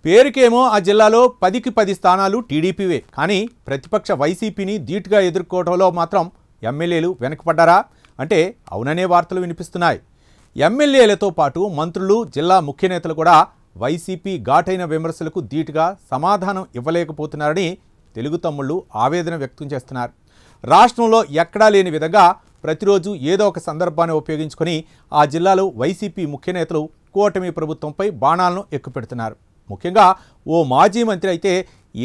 పేరుకేమో ఆ జిల్లాలో 10కి 10 స్థానాలు టీడీపీవే. కానీ ప్రతిపక్ష వైసీపీని ధీటుగా ఎదుర్కోవడంలో మాత్రం ఎమ్మెల్యేలు వెనకపడ్డారా అంటే అవుననే వార్తలు వినిపిస్తున్నాయి. ఎమ్మెల్యేలతో పాటు మంత్రులు, జిల్లా ముఖ్య నేతలు కూడా వైసీపీ ఘాటైన విమర్శలకు ధీటుగా సమాధానం ఇవ్వలేకపోతున్నారని తెలుగు తమ్ముళ్ళు ఆవేదన వ్యక్తం చేస్తున్నారు. రాష్ట్రంలో ఎక్కడా లేని విధంగా ప్రతిరోజు ఏదో ఒక సందర్భాన్ని ఉపయోగించుకొని ఆ జిల్లాలో వైసీపీ ముఖ్య నేతలు కూటమి ప్రభుత్వంపై బాణాలను ఎక్కుపెడుతున్నారు. ముఖ్యంగా ఓ మాజీ మంత్రి అయితే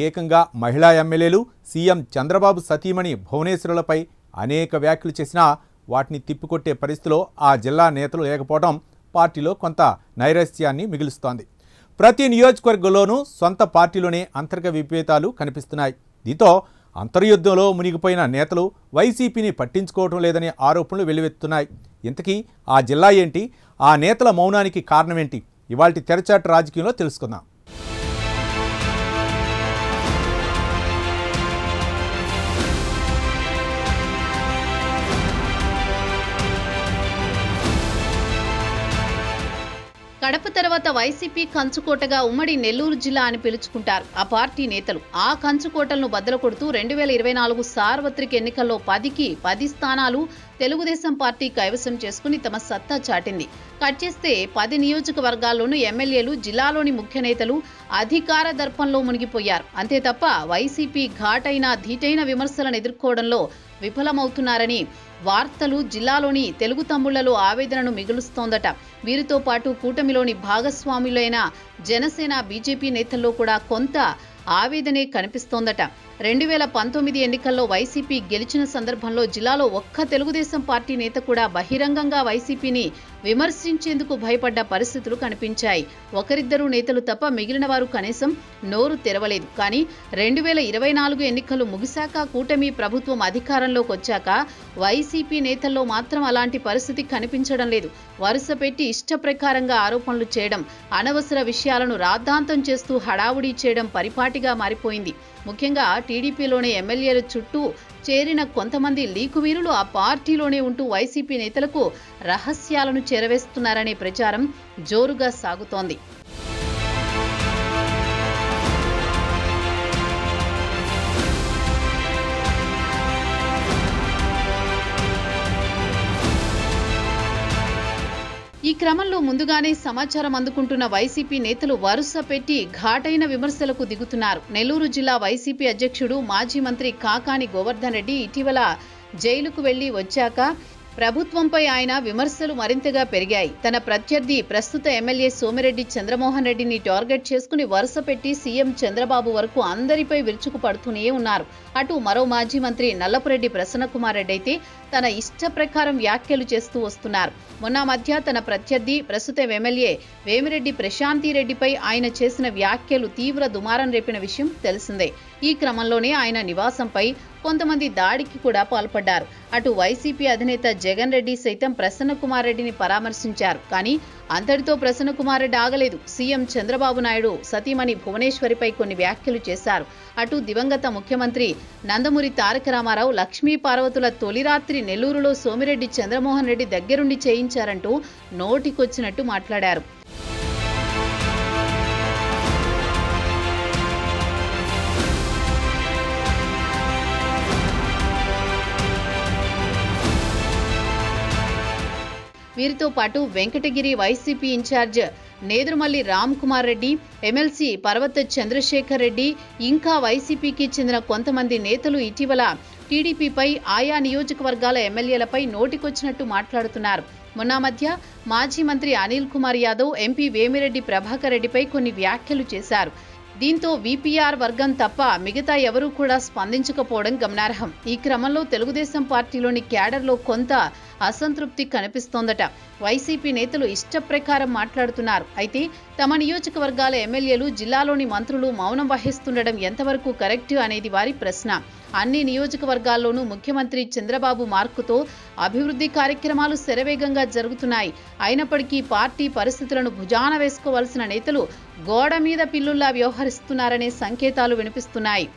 ఏకంగా మహిళా ఎమ్మెల్యేలు, సీఎం చంద్రబాబు సతీమణి భువనేశ్వరులపై అనేక వ్యాఖ్యలు చేసినా వాటిని తిప్పికొట్టే పరిస్థితిలో ఆ జిల్లా నేతలు లేకపోవడం పార్టీలో కొంత నైరాశ్యాన్ని మిగులుస్తోంది. ప్రతి నియోజకవర్గంలోనూ సొంత పార్టీలోనే అంతర్గత విభేదాలు కనిపిస్తున్నాయి. దీంతో అంతర్యుద్ధంలో మునిగిపోయిన నేతలు వైసీపీని పట్టించుకోవడం లేదనే ఆరోపణలు వెల్లువెత్తుతున్నాయి. ఇంతకీ ఆ జిల్లా ఏంటి? ఆ నేతల మౌనానికి కారణమేంటి? ఇవాల్టి తెరచాటు రాజకీయంలో తెలుసుకుందాం. కడప తర్వాత వైసీపీ కంచుకోటగా ఉమ్మడి నెల్లూరు జిల్లా అని పిలుచుకుంటారు ఆ పార్టీ నేతలు. ఆ కంచుకోటలను బద్దలు కొడుతూ 2024 సార్వత్రిక ఎన్నికల్లో 10కి 10 స్థానాలు తెలుగుదేశం పార్టీ కైవసం చేసుకుని తమ సత్తా చాటింది. కట్ చేస్తే 10 నియోజకవర్గాల్లోనూ ఎమ్మెల్యేలు, జిల్లాలోని ముఖ్య నేతలు అధికార దర్పంలో మునిగిపోయారు. అంతే తప్ప వైసీపీ ఘాటైన ధీటైన విమర్శలను ఎదుర్కోవడంలో విఫలమవుతున్నారని వార్తలు జిల్లాలోని తెలుగు తమ్ముళ్లలో ఆవేదనను మిగులుస్తోందట. వీరితో పాటు కూటమిలోని భాగస్వాములైన జనసేన, బీజేపీ నేతల్లో కూడా కొంత ఆవేదనే కనిపిస్తోందట. 2019 ఎన్నికల్లో వైసీపీ గెలిచిన సందర్భంలో జిల్లాలో ఒక్క తెలుగుదేశం పార్టీ నేత కూడా బహిరంగంగా వైసీపీని విమర్శించేందుకు భయపడ్డ పరిస్థితులు కనిపించాయి. ఒకరిద్దరు నేతలు తప్ప మిగిలిన వారు కనీసం నోరు తెరవలేదు. కానీ 2024 ఎన్నికలు ముగిశాక కూటమి ప్రభుత్వం అధికారంలోకి వచ్చాక వైసీపీ నేతల్లో మాత్రం అలాంటి పరిస్థితి కనిపించడం లేదు. వరుస పెట్టి ఇష్ట ప్రకారంగా ఆరోపణలు చేయడం, అనవసర విషయాలను రాద్ధాంతం చేస్తూ హడావుడి చేయడం పరిపాటిగా మారిపోయింది. ముఖ్యంగా టీడీపీలోని ఎమ్మెల్యేల చుట్టూ చేరిన కొంతమంది లీకువీరులు ఆ పార్టీలోనే ఉంటూ వైసీపీ నేతలకు రహస్యాలను చేరవేస్తున్నారనే ప్రచారం జోరుగా సాగుతోంది. ఈ క్రమంలో ముందుగానే సమాచారం అందుకుంటున్న వైసీపీ నేతలు వరుస పెట్టి ఘాటైన విమర్శలకు దిగుతున్నారు. నెల్లూరు జిల్లా వైసీపీ అధ్యక్షుడు, మాజీ మంత్రి కాకాని గోవర్ధన్ రెడ్డి ఇటీవల జైలుకు వెళ్లి వచ్చాక ప్రభుత్వంపై ఆయన విమర్శలు మరింతగా పెరిగాయి. తన ప్రత్యర్థి ప్రస్తుత ఎమ్మెల్యే సోమిరెడ్డి చంద్రమోహన్ రెడ్డిని టార్గెట్ చేసుకుని వరుస పెట్టి సీఎం చంద్రబాబు వరకు అందరిపై విరుచుకు పడుతూనే ఉన్నారు. అటు మరో మాజీ మంత్రి నల్లపురెడ్డి ప్రసన్నకుమార్ రెడ్డి అయితే తన ఇష్ట ప్రకారం వ్యాఖ్యలు చేస్తూ వస్తున్నారు. మొన్న మధ్య తన ప్రత్యర్థి ప్రస్తుత ఎమ్మెల్యే వేమిరెడ్డి ప్రశాంతిరెడ్డిపై ఆయన చేసిన వ్యాఖ్యలు తీవ్ర దుమారం రేపిన విషయం తెలిసిందే. ఈ క్రమంలోనే ఆయన నివాసంపై కొంతమంది దాడికి కూడా పాల్పడ్డారు. అటు వైసీపీ అధినేత జగన్ రెడ్డి సైతం ప్రసన్నకుమార్ రెడ్డిని పరామర్శించారు. కానీ అంతటితో ప్రసన్నకుమార్ రెడ్డి ఆగలేదు. సీఎం చంద్రబాబు నాయుడు సతీమణి భువనేశ్వరిపై కొన్ని వ్యాఖ్యలు చేశారు. అటు దివంగత ముఖ్యమంత్రి నందమూరి తారక రామారావు లక్ష్మీ పార్వతుల తొలి రాత్రి నెల్లూరులో సోమిరెడ్డి చంద్రమోహన్ రెడ్డి దగ్గరుండి చేయించారంటూ నోటికొచ్చినట్టు మాట్లాడారు. వీరితో పాటు వెంకటగిరి వైసీపీ ఇన్ఛార్జ్ నేదురుమల్లి రామ్ కుమార్ రెడ్డి, ఎమ్మెల్సీ పర్వత చంద్రశేఖర్ రెడ్డి, ఇంకా వైసీపీకి చెందిన కొంతమంది నేతలు ఇటీవల టీడీపీపై, ఆయా నియోజకవర్గాల ఎమ్మెల్యేలపై నోటికొచ్చినట్టు మాట్లాడుతున్నారు. మొన్న మధ్య మాజీ మంత్రి అనిల్ కుమార్ యాదవ్, ఎంపీ వేమిరెడ్డి ప్రభాకర్ రెడ్డిపై కొన్ని వ్యాఖ్యలు చేశారు. దీంతో వీపీఆర్ వర్గం తప్ప మిగతా ఎవరూ కూడా స్పందించకపోవడం గమనార్హం. ఈ క్రమంలో తెలుగుదేశం పార్టీలోని క్యాడర్లో కొంత అసంతృప్తి కనిపిస్తోందట. వైసీపీ నేతలు ఇష్ట ప్రకారం మాట్లాడుతున్నారు. అయితే తమ నియోజకవర్గాల ఎమ్మెల్యేలు, జిల్లాలోని మంత్రులు మౌనం వహిస్తుండడం ఎంతవరకు కరెక్ట్ అనేది వారి ప్రశ్న. అన్ని నియోజకవర్గాల్లోనూ ముఖ్యమంత్రి చంద్రబాబు మార్కుతో అభివృద్ధి కార్యక్రమాలు శరవేగంగా జరుగుతున్నాయి. అయినప్పటికీ పార్టీ పరిస్థితులను భుజాన వేసుకోవాల్సిన నేతలు గోడ మీద పిల్లుల్లా వ్యవహరిస్తున్నారనే సంకేతాలు వినిపిస్తున్నాయి.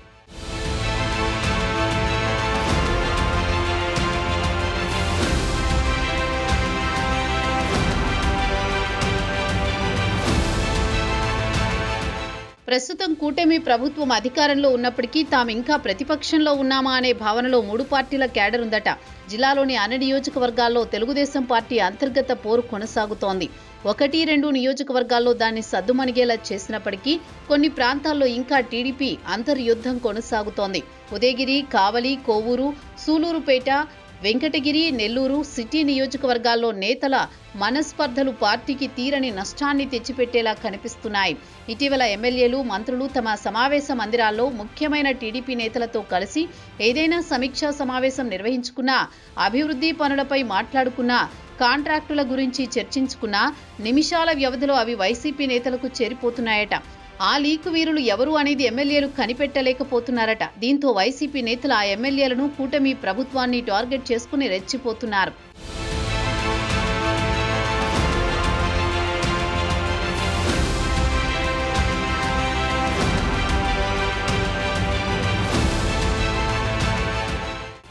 ప్రస్తుతం కూటమి ప్రభుత్వం అధికారంలో ఉన్నప్పటికీ తాము ఇంకా ప్రతిపక్షంలో ఉన్నామా అనే భావనలో 3 పార్టీల క్యాడర్ ఉందట. జిల్లాలోని అన్ని నియోజకవర్గాల్లో తెలుగుదేశం పార్టీ అంతర్గత పోరు కొనసాగుతోంది. 1-2 నియోజకవర్గాల్లో దాన్ని సద్దుమణిగేలా చేసినప్పటికీ కొన్ని ప్రాంతాల్లో ఇంకా టీడీపీ అంతర్యుద్ధం కొనసాగుతోంది. ఉదయగిరి, కావలి, కోవూరు, సూలూరుపేట, వెంకటగిరి, నెల్లూరు సిటీ నియోజకవర్గాల్లో నేతల మనస్పర్ధలు పార్టీకి తీరని నష్టాన్ని తెచ్చిపెట్టేలా కనిపిస్తున్నాయి. ఇటీవల ఎమ్మెల్యేలు, మంత్రులు తమ సమావేశ మందిరాల్లో ముఖ్యమైన టీడీపీ నేతలతో కలిసి ఏదైనా సమీక్షా సమావేశం నిర్వహించుకున్నా, అభివృద్ధి పనులపై మాట్లాడుకున్నా, కాంట్రాక్టుల గురించి చర్చించుకున్నా నిమిషాల వ్యవధిలో అవి వైసీపీ నేతలకు చేరిపోతున్నాయట. ఆ లీకు వీరులు ఎవరు అనేది ఎమ్మెల్యేలు కనిపెట్టలేకపోతున్నారట. దీంతో వైసీపీ నేతలు ఆ ఎమ్మెల్యేలను కూటమి ప్రభుత్వాన్ని టార్గెట్ చేసుకుని రెచ్చిపోతున్నారు.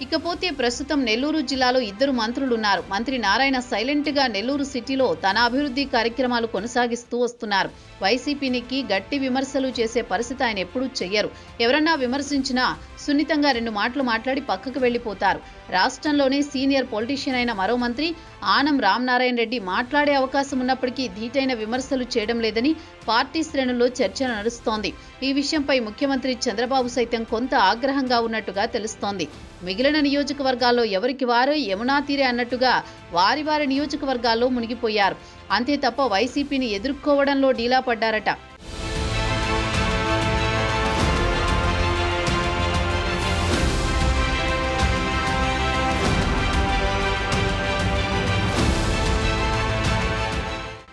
ఇకపోతే ప్రస్తుతం నెల్లూరు జిల్లాలో 2 మంత్రులున్నారు. మంత్రి నారాయణ సైలెంట్ గా నెల్లూరు సిటీలో తన అభివృద్ధి కార్యక్రమాలు కొనసాగిస్తూ వస్తున్నారు. వైసీపీనికి గట్టి విమర్శలు చేసే పరిస్థితి ఆయన ఎప్పుడూ చెయ్యరు. ఎవరన్నా విమర్శించినా సున్నితంగా 2 మాటలు మాట్లాడి పక్కకు వెళ్లిపోతారు. రాష్ట్రంలోనే సీనియర్ పొలిటీషియన్ అయిన మరో మంత్రి ఆనం రామనారాయణ రెడ్డి మాట్లాడే అవకాశం ఉన్నప్పటికీ ధీటైన విమర్శలు చేయడం లేదని పార్టీ శ్రేణుల్లో చర్చ నడుస్తోంది. ఈ విషయంపై ముఖ్యమంత్రి చంద్రబాబు సైతం కొంత ఆగ్రహంగా ఉన్నట్టుగా తెలుస్తోంది. మిగిలిన నియోజకవర్గాల్లో ఎవరికి వారే యమునా తీరే అన్నట్టుగా వారి నియోజకవర్గాల్లో మునిగిపోయారు. అంతే తప్ప వైసీపీని ఎదుర్కోవడంలో డీలా పడ్డారట.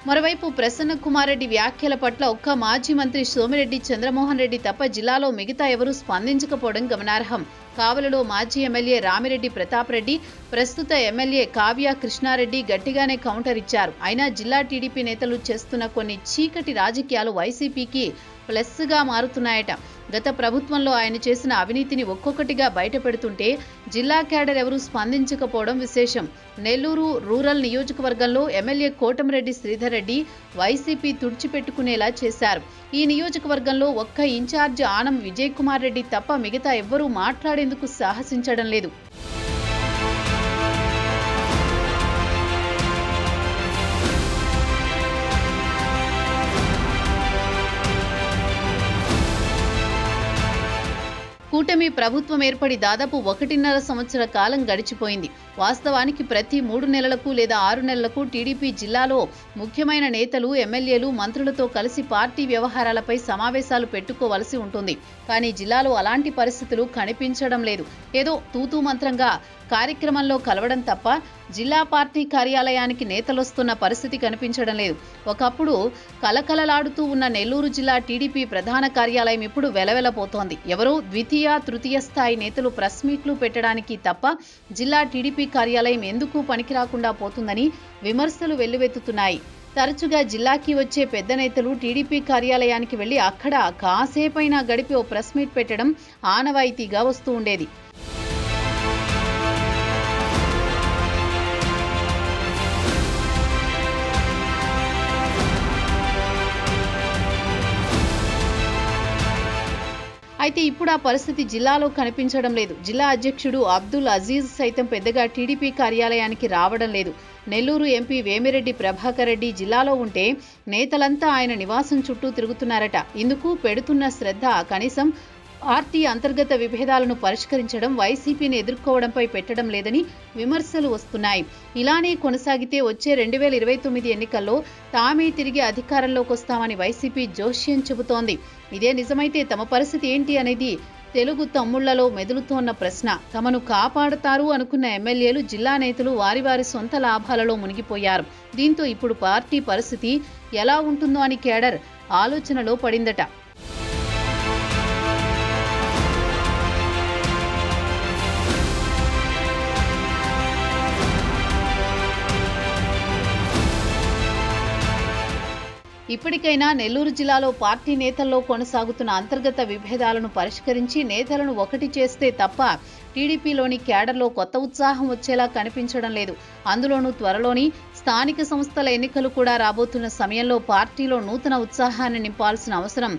మరోవైపు ప్రసన్న కుమార్ రెడ్డి వ్యాఖ్యల పట్ల ఒక్క మాజీ మంత్రి సోమిరెడ్డి చంద్రమోహన్ రెడ్డి తప్ప జిల్లాలో మిగతా ఎవరూ స్పందించకపోవడం గమనార్హం. కావలిలో మాజీ ఎమ్మెల్యే రామిరెడ్డి ప్రతాప్ రెడ్డి, ప్రస్తుత ఎమ్మెల్యే కావ్య కృష్ణారెడ్డి గట్టిగానే కౌంటర్ ఇచ్చారు. అయినా జిల్లా టీడీపీ నేతలు చేస్తున్న కొన్ని చీకటి రాజకీయాలు వైసీపీకి ప్లస్గా మారుతున్నాయట. గత ప్రభుత్వంలో ఆయన చేసిన అవినీతిని ఒక్కొక్కటిగా బయటపెడుతుంటే జిల్లా క్యాడర్ ఎవరూ స్పందించకపోవడం విశేషం. నెల్లూరు రూరల్ నియోజకవర్గంలో ఎమ్మెల్యే కోటమిరెడ్డి శ్రీధర్ రెడ్డి వైసీపీ తుడిచిపెట్టుకునేలా చేశారు. ఈ నియోజకవర్గంలో ఒక్క ఇన్ఛార్జ్ ఆనం విజయ్ కుమార్ రెడ్డి తప్ప మిగతా ఎవ్వరూ మాట్లాడేందుకు సాహసించడం లేదు. కూటమి ప్రభుత్వం ఏర్పడి దాదాపు 1.5 సంవత్సర కాలం గడిచిపోయింది. వాస్తవానికి ప్రతి 3 నెలలకు లేదా 6 నెలలకు టీడీపీ జిల్లాలో ముఖ్యమైన నేతలు, ఎమ్మెల్యేలు, మంత్రులతో కలిసి పార్టీ వ్యవహారాలపై సమావేశాలు పెట్టుకోవలసి ఉంటుంది. కానీ జిల్లాలో అలాంటి పరిస్థితులు కనిపించడం లేదు. ఏదో తూతూ మంత్రంగా కార్యక్రమంలో కలవడం తప్ప జిల్లా పార్టీ కార్యాలయానికి నేతలొస్తున్న పరిస్థితి కనిపించడం లేదు. ఒకప్పుడు కలకలలాడుతూ ఉన్న నెల్లూరు జిల్లా టీడీపీ ప్రధాన కార్యాలయం ఇప్పుడు వెలవెలపోతోంది. ఎవరో ద్వితీయ, తృతీయ స్థాయి నేతలు ప్రెస్ మీట్లు పెట్టడానికి తప్ప జిల్లా టీడీపీ కార్యాలయం ఎందుకు పనికిరాకుండా పోతుందని విమర్శలు వెల్లువెత్తుతున్నాయి. తరచుగా జిల్లాకి వచ్చే పెద్ద నేతలు టీడీపీ కార్యాలయానికి వెళ్లి అక్కడ కాసేపైనా గడిపి ఓ ప్రెస్ మీట్ పెట్టడం ఆనవాయితీగా వస్తూ ఉండేది. అయితే ఇప్పుడు ఆ పరిస్థితి జిల్లాలో కనిపించడం లేదు. జిల్లా అధ్యక్షుడు అబ్దుల్ అజీజ్ సైతం పెద్దగా టీడీపీ కార్యాలయానికి రావడం లేదు. నెల్లూరు ఎంపీ వేమిరెడ్డి ప్రభాకర్ రెడ్డి జిల్లాలో ఉంటే నేతలంతా ఆయన నివాసం చుట్టూ తిరుగుతున్నారట. ఇందుకు పెడుతున్న శ్రద్ధ కనీసం పార్టీ అంతర్గత విభేదాలను పరిష్కరించడం, వైసీపీని ఎదుర్కోవడంపై పెట్టడం లేదని విమర్శలు వస్తున్నాయి. ఇలానే కొనసాగితే వచ్చే 2029 ఎన్నికల్లో తామే తిరిగి అధికారంలోకి వస్తామని వైసీపీ జోష్యం చెబుతోంది. ఇదే నిజమైతే తమ పరిస్థితి ఏంటి అనేది తెలుగు తమ్ముళ్లలో మెదులుతోన్న ప్రశ్న. తమను కాపాడతారు అనుకున్న ఎమ్మెల్యేలు, జిల్లా నేతలు వారి సొంత లాభాలలో మునిగిపోయారు. దీంతో ఇప్పుడు పార్టీ పరిస్థితి ఎలా ఉంటుందో అని కేడర్ ఆలోచనలో పడిందట. ఇప్పటికైనా నెల్లూరు జిల్లాలో పార్టీ నేతల్లో కొనసాగుతున్న అంతర్గత విభేదాలను పరిష్కరించి నేతలను ఒకటి చేస్తే తప్ప టీడీపీలోని క్యాడర్లో కొత్త ఉత్సాహం వచ్చేలా కనిపించడం లేదు. అందులోనూ త్వరలోని స్థానిక సంస్థల ఎన్నికలు కూడా రాబోతున్న సమయంలో పార్టీలో నూతన ఉత్సాహాన్ని నింపాల్సిన అవసరం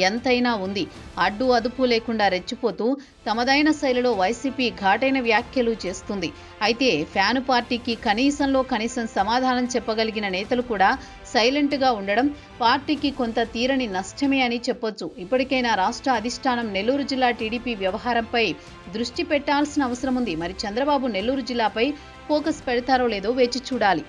ఎంతైనా ఉంది. అడ్డు అదుపు లేకుండా రెచ్చిపోతూ తమదైన శైలిలో వైసీపీ ఘాటైన వ్యాఖ్యలు చేస్తుంది. అయితే ఫ్యాను పార్టీకి కనీసంలో కనీసం సమాధానం చెప్పగలిగిన నేతలు కూడా సైలెంట్గా ఉండడం పార్టీకి కొంత తీరని నష్టమే అని చెప్పొచ్చు. ఇప్పటికైనా రాష్ట్ర అధిష్టానం నెల్లూరు జిల్లా టీడీపీ వ్యవహారంపై దృష్టి పెట్టాల్సిన అవసరం ఉంది. మరి చంద్రబాబు నెల్లూరు జిల్లాపై ఫోకస్ పెడతారో లేదో వేచి చూడాలి.